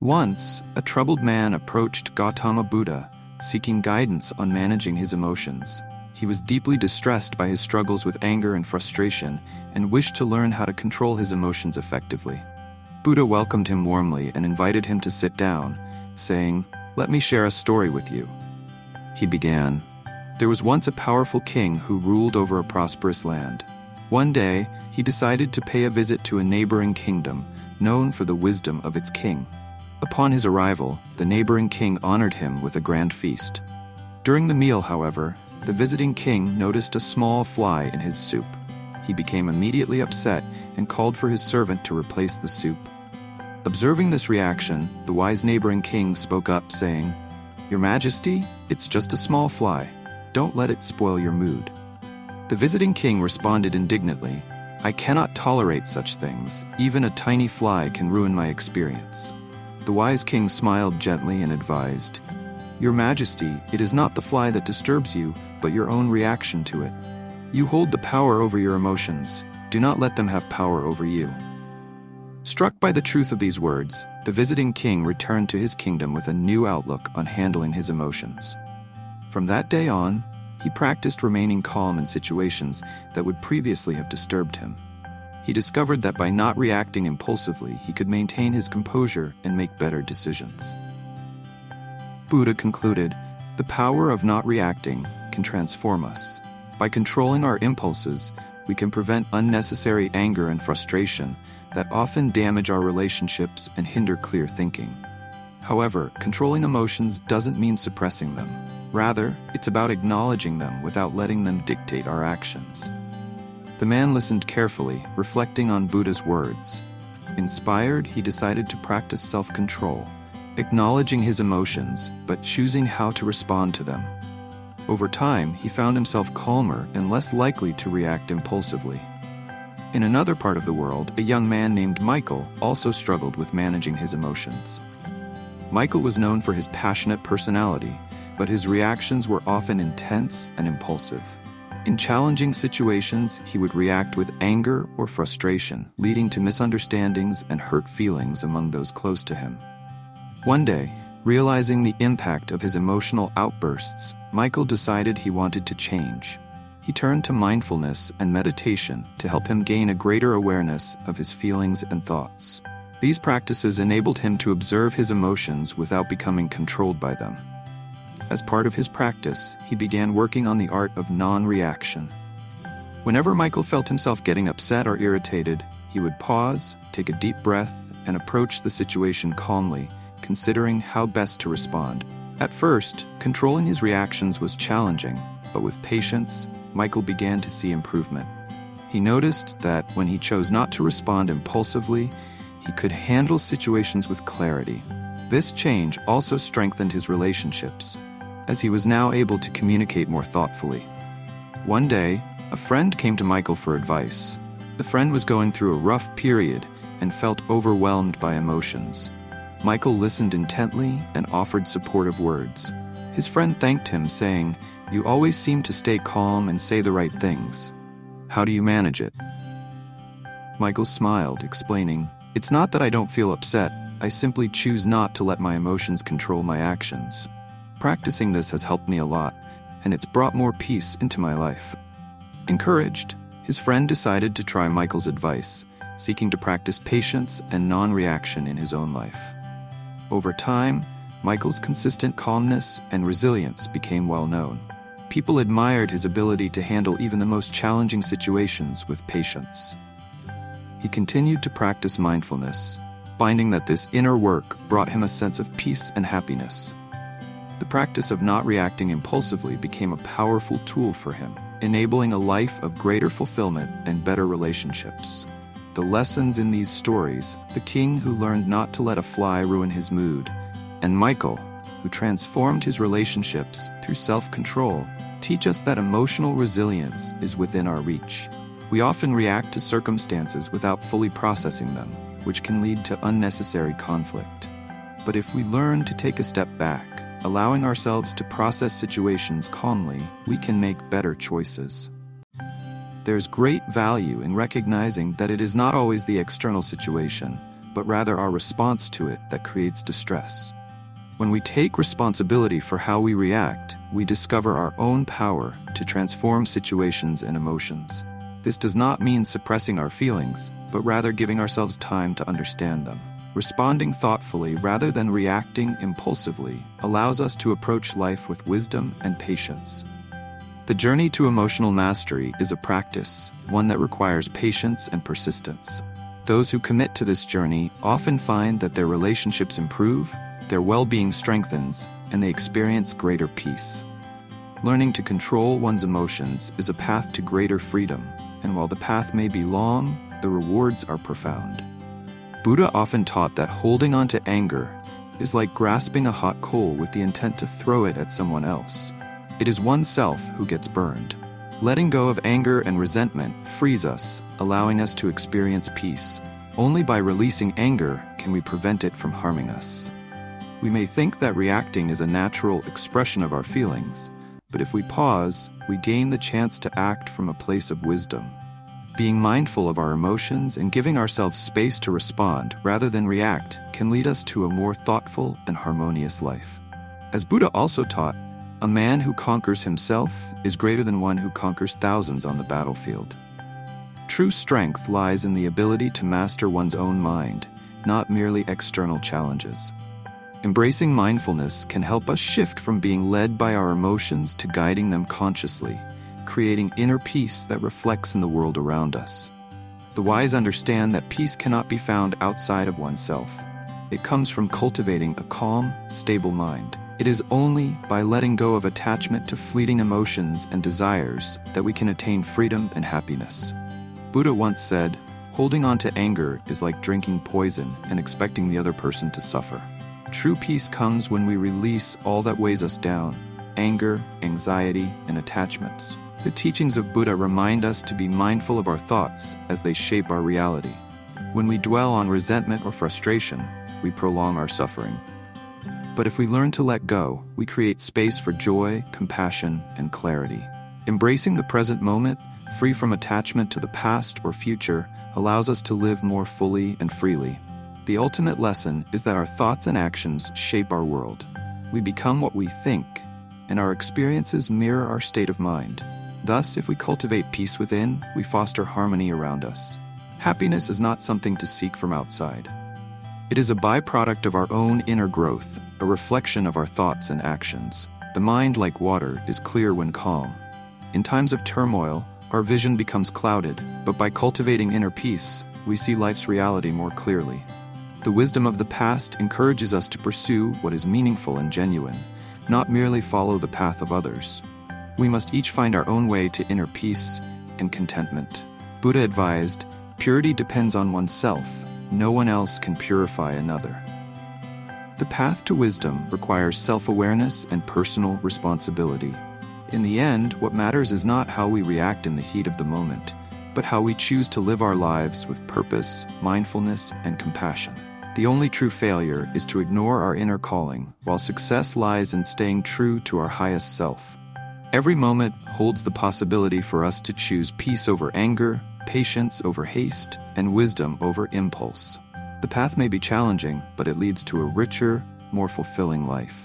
Once, a troubled man approached Gautama Buddha, seeking guidance on managing his emotions. He was deeply distressed by his struggles with anger and frustration and wished to learn how to control his emotions effectively. Buddha welcomed him warmly and invited him to sit down, saying, "Let me share a story with you." He began, "There was once a powerful king who ruled over a prosperous land. One day, he decided to pay a visit to a neighboring kingdom, known for the wisdom of its king. Upon his arrival, the neighboring king honored him with a grand feast. During the meal, however, the visiting king noticed a small fly in his soup. He became immediately upset and called for his servant to replace the soup. Observing this reaction, the wise neighboring king spoke up, saying, "Your Majesty, it's just a small fly. Don't let it spoil your mood." The visiting king responded indignantly, "I cannot tolerate such things. Even a tiny fly can ruin my experience." The wise king smiled gently and advised, "Your Majesty, it is not the fly that disturbs you, but your own reaction to it. You hold the power over your emotions. Do not let them have power over you." Struck by the truth of these words, the visiting king returned to his kingdom with a new outlook on handling his emotions. From that day on, he practiced remaining calm in situations that would previously have disturbed him. He discovered that by not reacting impulsively, he could maintain his composure and make better decisions. Buddha concluded, "The power of not reacting can transform us. By controlling our impulses, we can prevent unnecessary anger and frustration that often damage our relationships and hinder clear thinking." However, controlling emotions doesn't mean suppressing them. Rather, it's about acknowledging them without letting them dictate our actions. The man listened carefully, reflecting on Buddha's words. Inspired, he decided to practice self-control, acknowledging his emotions, but choosing how to respond to them. Over time, he found himself calmer and less likely to react impulsively. In another part of the world, a young man named Michael also struggled with managing his emotions. Michael was known for his passionate personality, but his reactions were often intense and impulsive. In challenging situations, he would react with anger or frustration, leading to misunderstandings and hurt feelings among those close to him. One day, realizing the impact of his emotional outbursts, Michael decided he wanted to change. He turned to mindfulness and meditation to help him gain a greater awareness of his feelings and thoughts. These practices enabled him to observe his emotions without becoming controlled by them. As part of his practice, he began working on the art of non-reaction. Whenever Michael felt himself getting upset or irritated, he would pause, take a deep breath, and approach the situation calmly, considering how best to respond. At first, controlling his reactions was challenging, but with patience, Michael began to see improvement. He noticed that when he chose not to respond impulsively, he could handle situations with clarity. This change also strengthened his relationships, as he was now able to communicate more thoughtfully. One day, a friend came to Michael for advice. The friend was going through a rough period and felt overwhelmed by emotions. Michael listened intently and offered supportive words. His friend thanked him, saying, "You always seem to stay calm and say the right things. How do you manage it?" Michael smiled, explaining, "It's not that I don't feel upset. I simply choose not to let my emotions control my actions. Practicing this has helped me a lot, and it's brought more peace into my life." Encouraged, his friend decided to try Michael's advice, seeking to practice patience and non-reaction in his own life. Over time, Michael's consistent calmness and resilience became well known. People admired his ability to handle even the most challenging situations with patience. He continued to practice mindfulness, finding that this inner work brought him a sense of peace and happiness. The practice of not reacting impulsively became a powerful tool for him, enabling a life of greater fulfillment and better relationships. The lessons in these stories, the king who learned not to let a fly ruin his mood, and Michael, who transformed his relationships through self-control, teach us that emotional resilience is within our reach. We often react to circumstances without fully processing them, which can lead to unnecessary conflict. But if we learn to take a step back, allowing ourselves to process situations calmly, we can make better choices. There's great value in recognizing that it is not always the external situation, but rather our response to it that creates distress. When we take responsibility for how we react, we discover our own power to transform situations and emotions. This does not mean suppressing our feelings, but rather giving ourselves time to understand them. Responding thoughtfully rather than reacting impulsively allows us to approach life with wisdom and patience. The journey to emotional mastery is a practice, one that requires patience and persistence. Those who commit to this journey often find that their relationships improve, their well-being strengthens, and they experience greater peace. Learning to control one's emotions is a path to greater freedom, and while the path may be long, the rewards are profound. Buddha often taught that holding on to anger is like grasping a hot coal with the intent to throw it at someone else. It is oneself who gets burned. Letting go of anger and resentment frees us, allowing us to experience peace. Only by releasing anger can we prevent it from harming us. We may think that reacting is a natural expression of our feelings, but if we pause, we gain the chance to act from a place of wisdom. Being mindful of our emotions and giving ourselves space to respond rather than react can lead us to a more thoughtful and harmonious life. As Buddha also taught, a man who conquers himself is greater than one who conquers thousands on the battlefield. True strength lies in the ability to master one's own mind, not merely external challenges. Embracing mindfulness can help us shift from being led by our emotions to guiding them consciously, creating inner peace that reflects in the world around us. The wise understand that peace cannot be found outside of oneself. It comes from cultivating a calm, stable mind. It is only by letting go of attachment to fleeting emotions and desires that we can attain freedom and happiness. Buddha once said, "Holding on to anger is like drinking poison and expecting the other person to suffer." True peace comes when we release all that weighs us down: anger, anxiety, and attachments. The teachings of Buddha remind us to be mindful of our thoughts as they shape our reality. When we dwell on resentment or frustration, we prolong our suffering. But if we learn to let go, we create space for joy, compassion, and clarity. Embracing the present moment, free from attachment to the past or future, allows us to live more fully and freely. The ultimate lesson is that our thoughts and actions shape our world. We become what we think, and our experiences mirror our state of mind. Thus, if we cultivate peace within, we foster harmony around us. Happiness is not something to seek from outside. It is a byproduct of our own inner growth, a reflection of our thoughts and actions. The mind, like water, is clear when calm. In times of turmoil, our vision becomes clouded, but by cultivating inner peace, we see life's reality more clearly. The wisdom of the past encourages us to pursue what is meaningful and genuine, not merely follow the path of others. We must each find our own way to inner peace and contentment. Buddha advised, "Purity depends on oneself. No one else can purify another." The path to wisdom requires self-awareness and personal responsibility. In the end, what matters is not how we react in the heat of the moment, but how we choose to live our lives with purpose, mindfulness, and compassion. The only true failure is to ignore our inner calling, while success lies in staying true to our highest self. Every moment holds the possibility for us to choose peace over anger, patience over haste, and wisdom over impulse. The path may be challenging, but it leads to a richer, more fulfilling life.